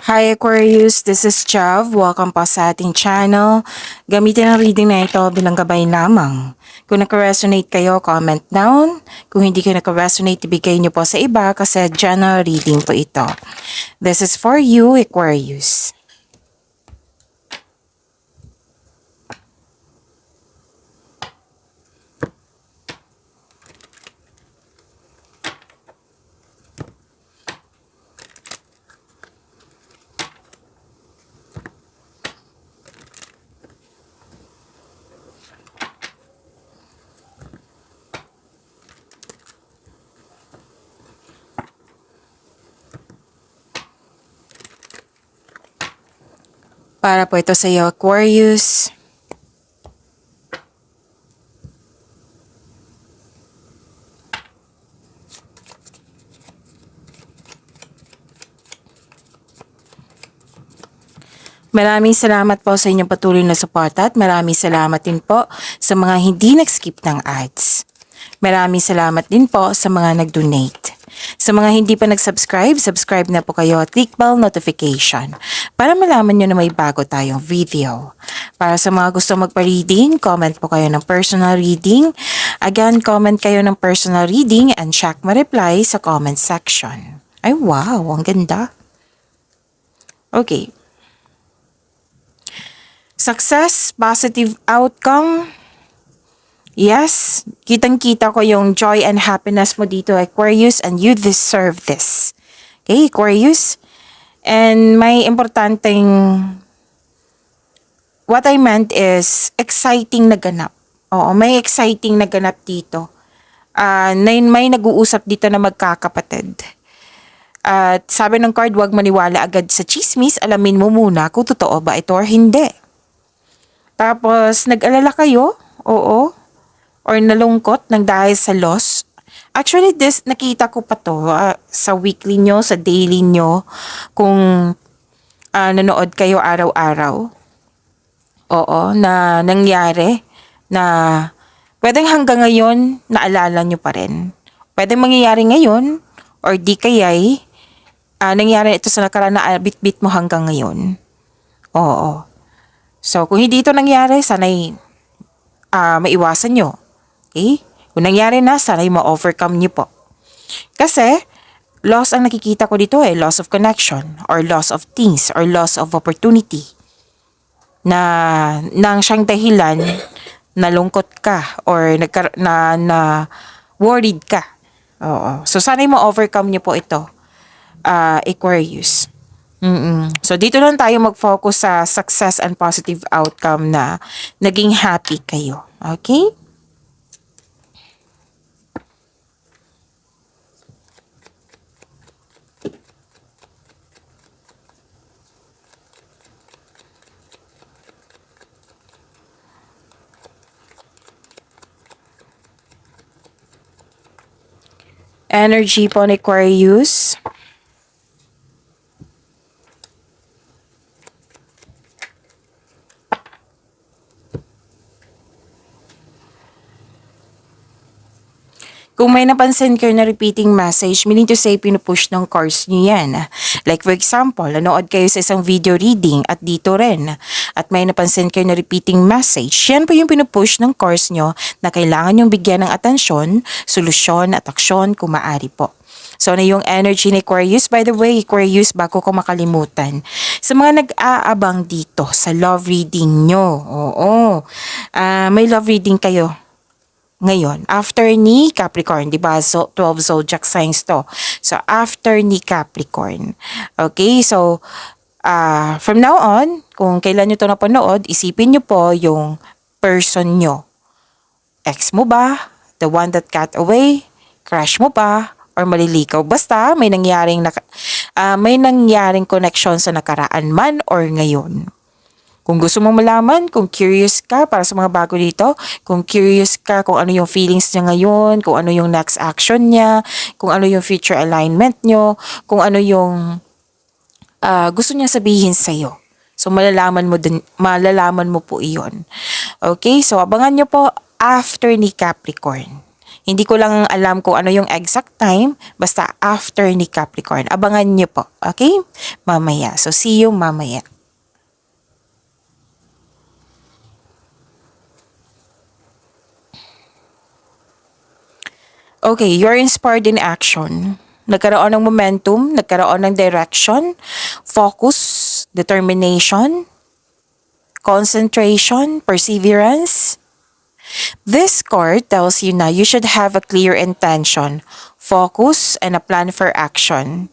Hi Aquarius, this is Chav. Welcome po sa ating channel. Gamitin ang reading na ito bilang gabay lamang. Kung naka-resonate kayo, comment down. Kung hindi kayo naka-resonate, ibigay niyo po sa iba kasi general reading po ito. This is for you, Aquarius. Para po ito sa iyo, Aquarius. Maraming salamat po sa inyong patuloy na suporta at maraming salamat din po sa mga hindi nag-skip ng ads. Maraming salamat din po sa mga nag-donate. Sa mga hindi pa nag-subscribe, subscribe na po kayo at click bell notification para malaman nyo na may bago tayong video. Para sa mga gusto magpa-reading, comment po kayo ng personal reading. Again, comment kayo ng personal reading and check my reply sa comment section. Ay wow, ang ganda. Okay. Success, positive outcome. Yes, kitang-kita ko yung joy and happiness mo dito, Aquarius, and you deserve this. Okay, Aquarius? And may importanteng, what I meant is, exciting na ganap. Oo, may exciting na ganap dito. May nag-uusap dito na magkakapatid. At sabi ng card, huwag maniwala agad sa chismis, alamin mo muna kung totoo ba ito or hindi. Tapos, nag-alala kayo? Oo. Or nalungkot ng dahil sa loss. Actually, nakita ko pa to sa weekly nyo, sa daily nyo, kung nanood kayo araw-araw. Oo, na nangyari na pwedeng hanggang ngayon naalala nyo pa rin. Pwedeng mangyayari ngayon or di kaya'y nangyari ito sa nakaraan na bit-bit mo hanggang ngayon. Oo. So, kung hindi ito nangyari, sana'y maiwasan nyo. Okay? Kung nangyari na, sana'y ma-overcome nyo po. Kasi, loss ang nakikita ko dito loss of connection, or loss of things, or loss of opportunity. Nang siyang dahilan, nalungkot ka, or worried ka. Oo. So, sana'y ma-overcome nyo po ito, Aquarius. So, dito lang tayo mag-focus sa success and positive outcome na naging happy kayo. Okay? Energy po ni Aquarius. Kung may napansin kayo na repeating message, meaning to say, pinupush ng cards nyo yan. Like for example, nanood kayo sa isang video reading at dito rin. At may napansin kayo na repeating message, yan po yung pinupush ng cards nyo na kailangan yung bigyan ng atensyon, solusyon at aksyon kung maaari po. So, na yung energy ni Aquarius. By the way, Aquarius, bago ko makalimutan, sa mga nag-aabang dito sa love reading nyo, may love reading kayo ngayon, after ni Capricorn, di ba? So, 12 zodiac signs to. So, after ni Capricorn. Okay, so, from now on, kung kailan nyo ito napanood, isipin nyo po yung person nyo. Ex mo ba? The one that got away? Crush mo ba? Or malilikaw? Basta, may nangyaring connection sa nakaraan man or ngayon. Kung gusto mong malaman, kung curious ka para sa mga bago dito, kung curious ka kung ano yung feelings niya ngayon, kung ano yung next action niya, kung ano yung future alignment nyo, kung ano yung gusto niya sabihin sa'yo. So, malalaman mo po iyon. Okay? So, abangan nyo po after ni Capricorn. Hindi ko lang alam kung ano yung exact time, basta after ni Capricorn. Abangan niyo po, okay? Mamaya. So, see you mamaya. Okay, you're inspired in action. Nagkaroon ng momentum, nagkaroon ng direction, focus, determination, concentration, perseverance. This card tells you na you should have a clear intention, focus, and a plan for action.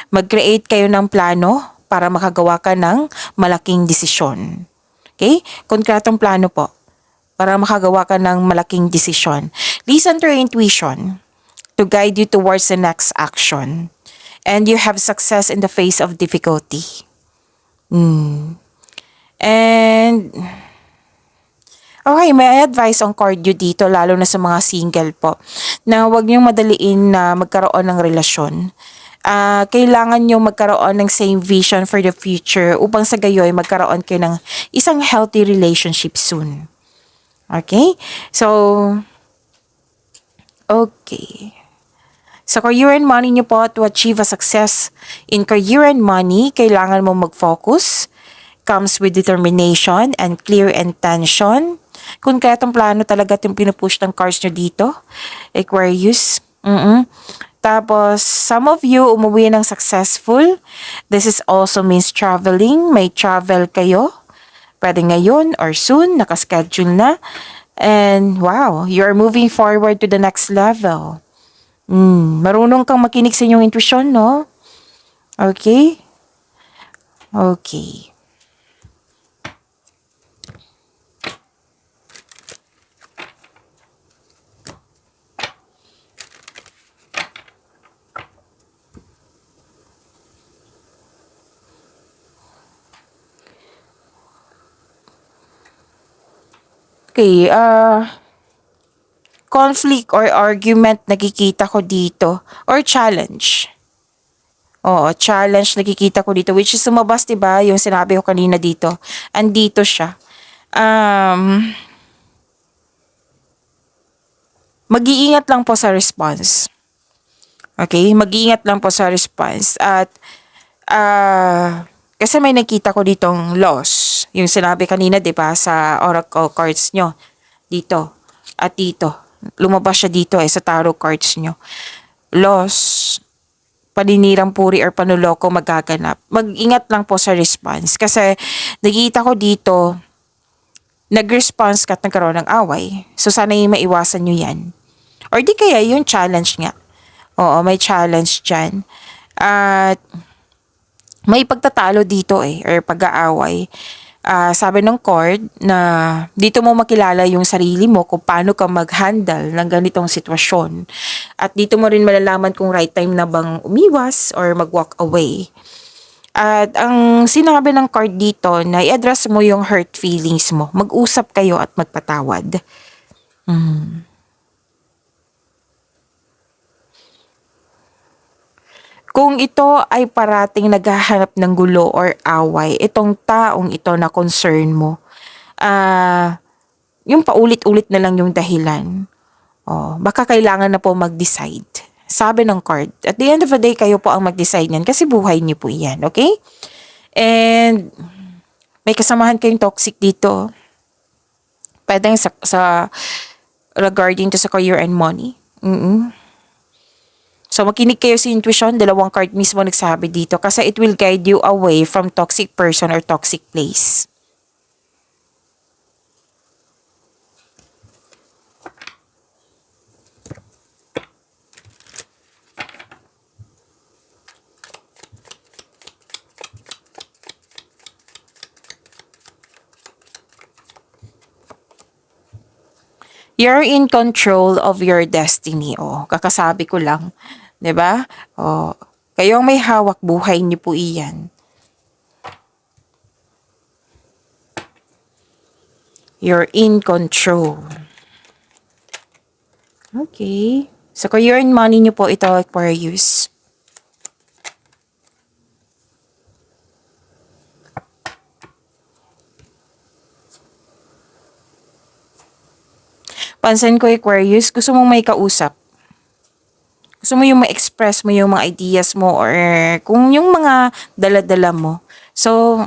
Mag-create kayo ng plano para makagawa ka ng malaking desisyon. Okay? Konkretong plano po para makagawa ka ng malaking desisyon. Listen to your intuition to guide you towards the next action. And you have success in the face of difficulty. And okay, may advice on card you dito, lalo na sa mga single po, na huwag niyong madaliin na magkaroon ng relasyon. Kailangan nyo magkaroon ng same vision for the future upang sa gayoy magkaroon kayo ng isang healthy relationship soon. Okay? So, okay. Sa career and money nyo po, to achieve a success in career and money, kailangan mo mag-focus, comes with determination and clear intention. Konkretong plano talaga yung pinupush ng cards nyo dito. Aquarius. Tapos, some of you umuwi ng successful. This is also means traveling. May travel kayo. Pwede ngayon or soon, nakaschedule na. And wow, you're moving forward to the next level. Marunong kang makinig sa inyong intuition, no? Okay? Okay. Okay, conflict or argument nakikita ko dito or challenge. Oo, challenge nakikita ko dito which is sumabas 'di ba yung sinabi ko kanina dito. Andito siya. Mag-iingat lang po sa response. Okay, mag-iingat lang po sa response at kasi may nakita ko ditong loss. Yung sinabi kanina 'di ba sa oracle cards nyo dito at dito. Lumabas siya dito sa tarot cards nyo. Loss, paninirang puri or panuloko magaganap. Mag-ingat lang po sa response. Kasi nakita ko dito, nag-response ka at nagkaroon ng away. So sana yung maiwasan nyo yan. Or di kaya yung challenge nga. Oo, may challenge dyan. At may pagtatalo dito or pag-aaway. Sabi ng card na dito mo makilala yung sarili mo kung paano ka mag-handle ng ganitong sitwasyon. At dito mo rin malalaman kung right time na bang umiwas or mag-walk away. At ang sinabi ng card dito na i-address mo yung hurt feelings mo. Mag-usap kayo at magpatawad. Kung ito ay parating naghahanap ng gulo or away, itong taong ito na concern mo, yung paulit-ulit na lang yung dahilan, baka kailangan na po mag-decide. Sabi ng card, at the end of the day, kayo po ang mag-decide niyan kasi buhay niyo po iyan, okay? And may kasamahan kayong toxic dito. Pwede sa regarding to sa career and money. So, makinig kayo sa intuition. Dalawang card mismo nagsabi dito kasi it will guide you away from toxic person or toxic place. You're in control of your destiny. Kakasabi ko lang. 'Di ba? Kayo ang may hawak, buhay niyo po iyan. You're in control. Okay. So, career and money niyo po ito, Aquarius. Pansin ko, Aquarius, gusto mong may kausap. Gusto mo yung ma-express mo yung mga ideas mo or kung yung mga dala-dala mo. So,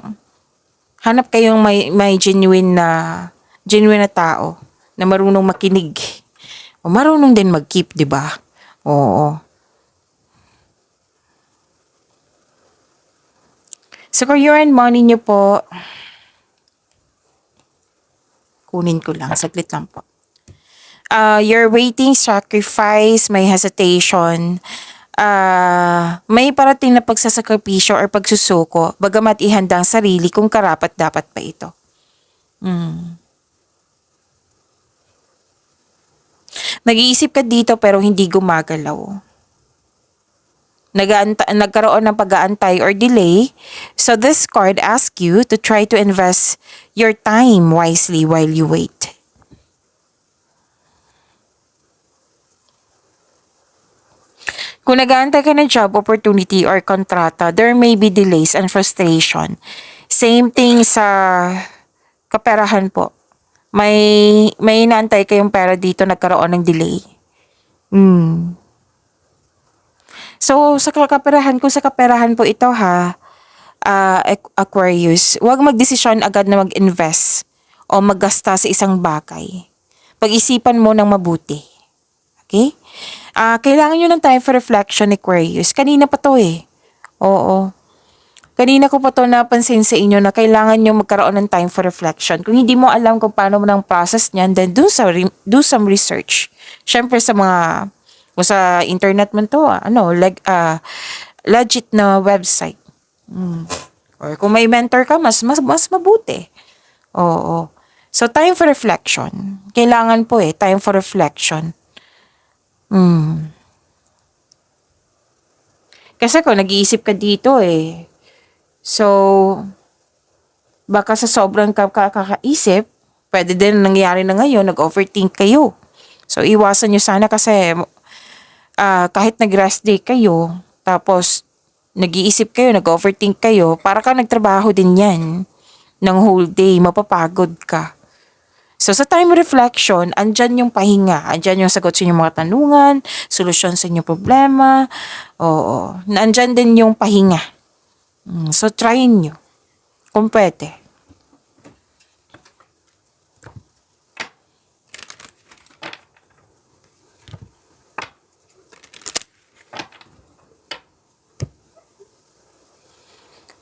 hanap kayong may genuine na tao na marunong makinig. O marunong din mag-keep, di ba? Oo. Sa career and money nyo po, kunin ko lang, saglit lang po. You're waiting, sacrifice, may hesitation, may parating na pagsasakripisyo or pagsusuko, bagamat ihanda ang sarili kung karapat-dapat pa ito. Nag-iisip ka dito pero hindi gumagalaw. Nagkaroon ng pag-aantay or delay. So this card asks you to try to invest your time wisely while you wait. Kung nag-aantay ka ng job opportunity or kontrata, there may be delays and frustration. Same thing sa kaperahan po. May inaantay kayong pera dito, nagkaroon ng delay. So, sa kaperahan po ito ha, Aquarius, huwag magdesisyon agad na mag-invest o maggasta sa isang bagay. Pag-isipan mo ng mabuti. Okay? Kailangan nyo ng time for reflection, Aquarius. Kanina pa to eh. Oo. Kanina ko pa to napansin sa inyo na kailangan nyo magkaroon ng time for reflection. Kung hindi mo alam kung paano mo nang process niyan, then do some research. Syempre kung sa internet man to, legit na website. Or kung may mentor ka, mas mabuti. Oo. So, time for reflection. Kailangan po time for reflection. Kasi kung nag-iisip ka dito so, baka sa sobrang kakaisip, pwede din nangyari na ngayon, nag-overthink kayo. So, iwasan nyo sana kasi kahit nag-rest day kayo, tapos nag-iisip kayo, nag-overthink kayo, para ka nagtrabaho din yan ng whole day, mapapagod ka. So sa time reflection, andyan yung pahinga, andyan yung sagot sa inyong mga tanungan, solusyon sa inyong problema, andyan din yung pahinga. So try nyo, kung pwede.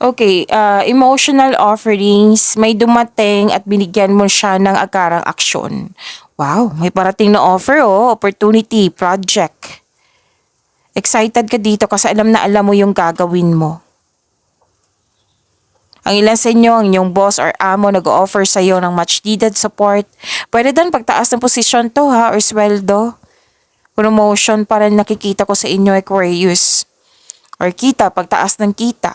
Okay, emotional offerings, may dumating at binigyan mo siya ng agarang aksyon. Wow, may parating na offer opportunity, project. Excited ka dito kasi alam na alam mo yung gagawin mo. Ang ilan sa inyo, ang inyong boss or amo nag-offer sa iyo ng much needed support. Pwede din pagtaas ng posisyon to or sweldo. Promotion pa rin nakikita ko sa inyo, Aquarius. Or kita, pagtaas ng kita.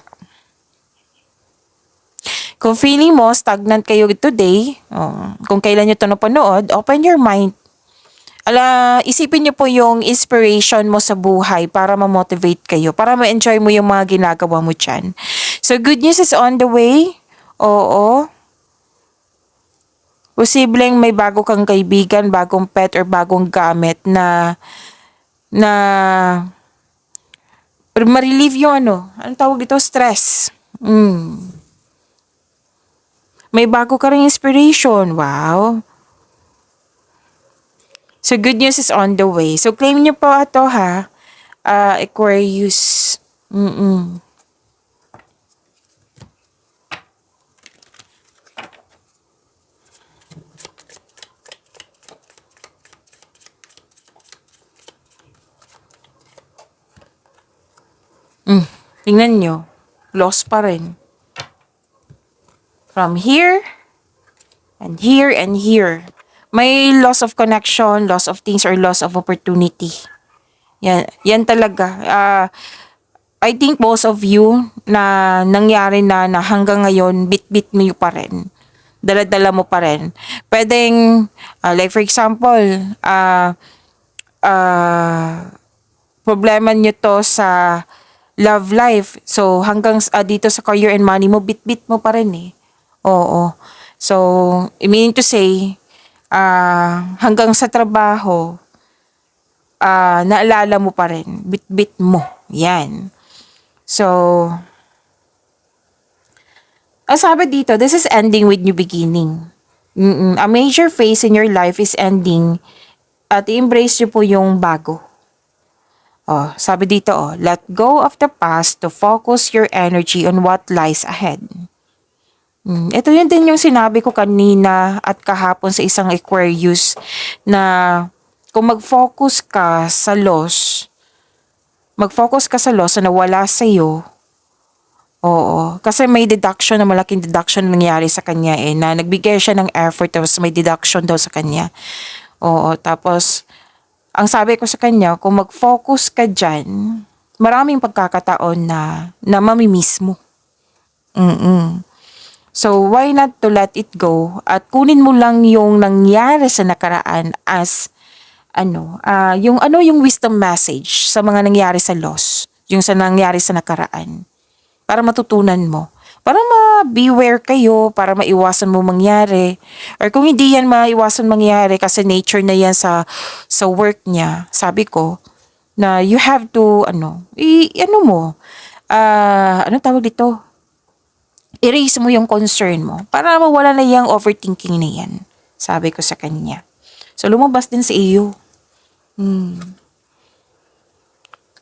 Kung feeling mo, stagnant kayo today, kung kailan nyo ito napanood, open your mind. Isipin nyo po yung inspiration mo sa buhay para ma-motivate kayo, para ma-enjoy mo yung mga ginagawa mo dyan. So, good news is on the way. Oo. Posibleng may bago kang kaibigan, bagong pet, or bagong gamit na ma-relieve yung anong tawag dito? Stress. May bago ka ring inspiration. Wow. So, good news is on the way. So, claim nyo po ito Aquarius. Tingnan nyo. Lost pa rin. From here, and here, and here. May loss of connection, loss of things, or loss of opportunity. Yan talaga. I think most of you na nangyari na hanggang ngayon, bit-bit mo pa rin. Dala-dala mo pa rin. Pwedeng, like for example, problema nyo to sa love life. So, hanggang dito sa career and money mo, bit-bit mo pa rin Oo. So, meaning to say, hanggang sa trabaho, naalala mo pa rin, bit-bit mo. Yan. So, ang sabi dito, this is ending with new beginning. A major phase in your life is ending at i-embrace nyo po yung bago. Sabi dito, let go of the past to focus your energy on what lies ahead. Ito yun din yung sinabi ko kanina at kahapon sa isang Aquarius na kung mag-focus ka sa loss na nawala sa'yo. Oo, kasi may deduction na malaking deduction na nangyari sa kanya na nagbigay siya ng effort tapos may deduction daw sa kanya. Oo, tapos ang sabi ko sa kanya, kung mag-focus ka dyan, maraming pagkakataon na mamimiss mo. So, why not to let it go at kunin mo lang yung nangyari sa nakaraan as yung wisdom message sa mga nangyari sa loss, yung sa nangyari sa nakaraan. Para matutunan mo. Para ma-beware kayo, para maiwasan mo mangyari. Or kung hindi yan maiwasan mangyari kasi nature na yan sa work niya, sabi ko, na you have to, tawag dito? Erase mo yung concern mo para mawala na yung overthinking na yan. Sabi ko sa kanya. So, lumabas din sa iyo.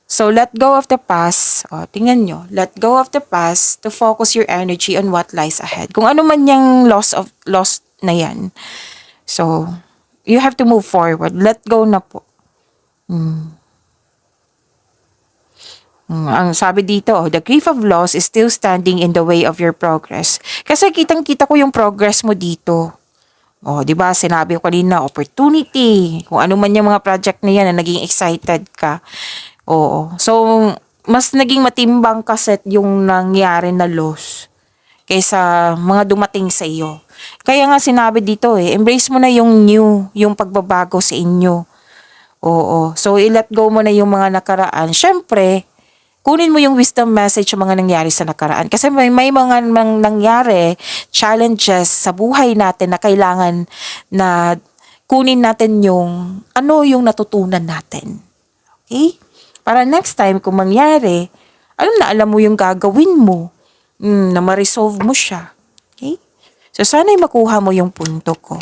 So, let go of the past. Tingnan nyo. Let go of the past to focus your energy on what lies ahead. Kung ano man yung loss na yan. So, you have to move forward. Let go na po. Ang sabi dito, the grief of loss is still standing in the way of your progress. Kasi kitang-kita ko yung progress mo dito. Di ba? Sinabi ko kanina, opportunity. Kung ano man yung mga project na yan na naging excited ka. Oo. So, mas naging matimbang kasi yung nangyari na loss kaysa mga dumating sa iyo. Kaya nga sinabi dito embrace mo na yung new, yung pagbabago sa inyo. Oo. So, i-let go mo na yung mga nakaraan. Syempre, kunin mo yung wisdom message sa mga nangyari sa nakaraan. Kasi may mga nangyari, challenges sa buhay natin na kailangan na kunin natin yung natutunan natin. Okay? Para next time kung mangyari, alam mo yung gagawin mo na ma-resolve mo siya. Okay? So, sana'y makuha mo yung punto ko.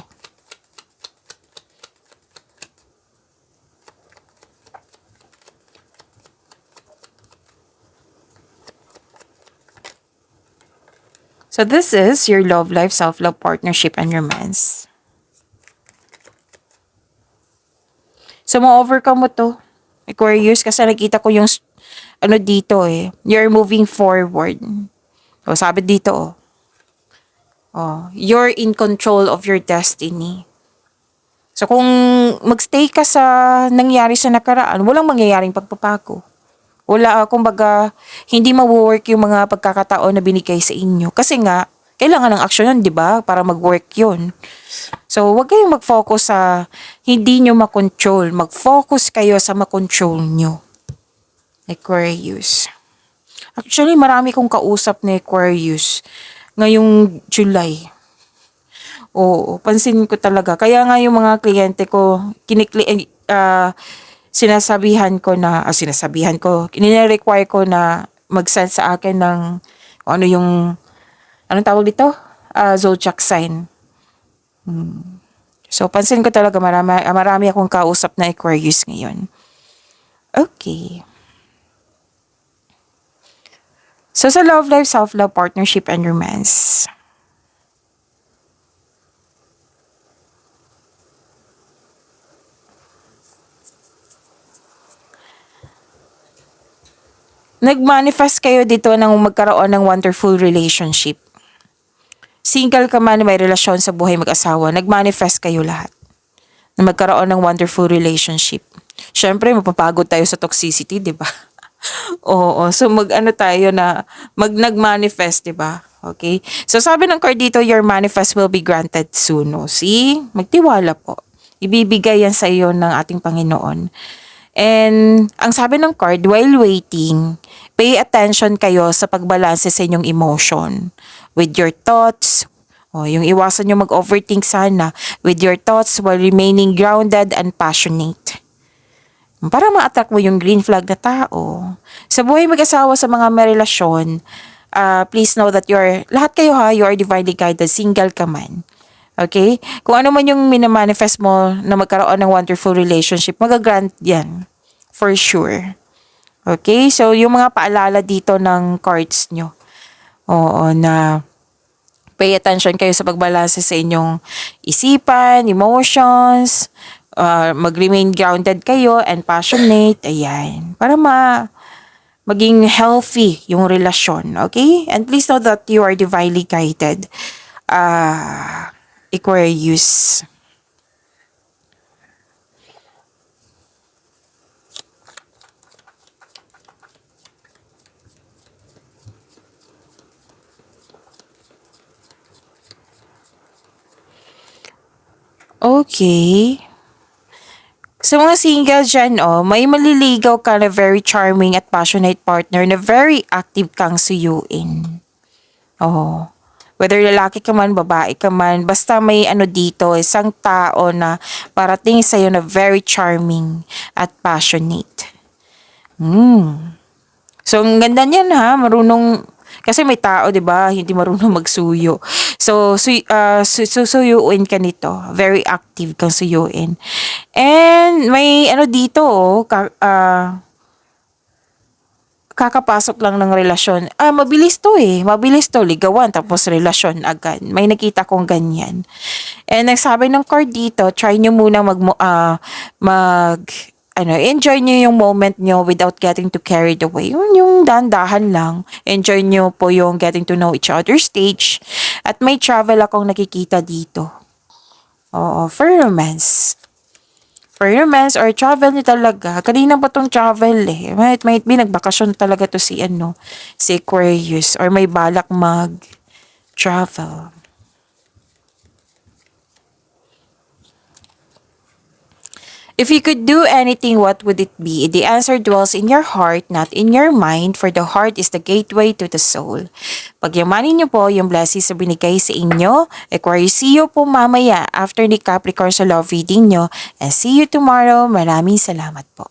So, this is your love life, self-love, partnership, and romance. So, ma-overcome mo to. Aquarius, kasi nakita ko yung dito you're moving forward. Sabi dito you're in control of your destiny. So kung magstay ka sa nangyari sa nakaraan, walang mangyayaring pagpapago. Wala, kumbaga, hindi ma-work yung mga pagkakataon na binigay sa inyo. Kasi nga, kailangan ng action yun, di ba? Para mag-work yun. So, huwag kayong mag-focus sa hindi nyo makontrol. Mag-focus kayo sa makontrol nyo. Aquarius. Actually, marami kong kausap na Aquarius ngayong July. Oo, pansin ko talaga. Kaya nga yung mga kliyente ko, nire-require ko na mag-send sa akin ng anong tawag dito? Zodiac sign. So, pansin ko talaga marami akong kausap na Aquarius ngayon. Okay. So, sa love life, self-love, partnership, and romance. Nag-manifest kayo dito ng magkaroon ng wonderful relationship. Single ka man, may relasyon sa buhay mag-asawa, nag-manifest kayo lahat na magkaroon ng wonderful relationship. Siyempre, mapapagod tayo sa toxicity, di ba? Oo, so nag-manifest, di ba? Okay? So sabi ng card dito, your manifest will be granted soon. See? Magtiwala po. Ibibigay yan sa iyo ng ating Panginoon. And ang sabi ng card, while waiting, pay attention kayo sa pagbalanse sa inyong emotion with your thoughts, O, yung iwasan nyo mag-overthink sana with your thoughts while remaining grounded and passionate. Para ma-attract mo yung green flag na tao. Sa buhay mag-asawa sa mga may relasyon, please know that lahat kayo ha, you are divinely guided, single ka man. Okay? Kung ano man yung minamanifest mo na magkaroon ng wonderful relationship, magagrant yan. For sure. Okay? So, yung mga paalala dito ng cards nyo. Oo, na pay attention kayo sa pagbalanse sa inyong isipan, emotions, mag-remain grounded kayo and passionate. Ayan. Para maging healthy yung relasyon. Okay? And please know that you are divinely guided. Aquarius. Okay. Sa mga single dyan, may maliligaw ka na very charming at passionate partner na very active kang suyuin. Oh. Whether lalaki ka man, babae ka man, basta may dito, isang tao na parating sa'yo na very charming at passionate. So, ang ganda niyan ha, marunong, kasi may tao, di ba, hindi marunong magsuyo. So, susuyuin ka nito. Very active kang suyuin. And may dito, kakapasok lang ng relasyon. Mabilis to eh. Mabilis to. Ligawan, tapos relasyon agad. May nakita kong ganyan. And nagsabi ng card dito, try nyo muna enjoy nyo yung moment nyo without getting too carried away. Yung dahan-dahan lang. Enjoy nyo po yung getting to know each other stage. At may travel akong nakikita dito. Oo, for romance. For romance or travel nyo talaga. Kanina pa tong travel eh. Might be nagbakasyon talaga to si Aquarius. Or may balak mag-travel. If you could do anything, what would it be? The answer dwells in your heart, not in your mind, for the heart is the gateway to the soul. Pagyamanin niyo po yung blessings na binigay sa inyo. Aquarius, see you po mamaya after ni Capricorn sa love reading nyo. And see you tomorrow. Maraming salamat po.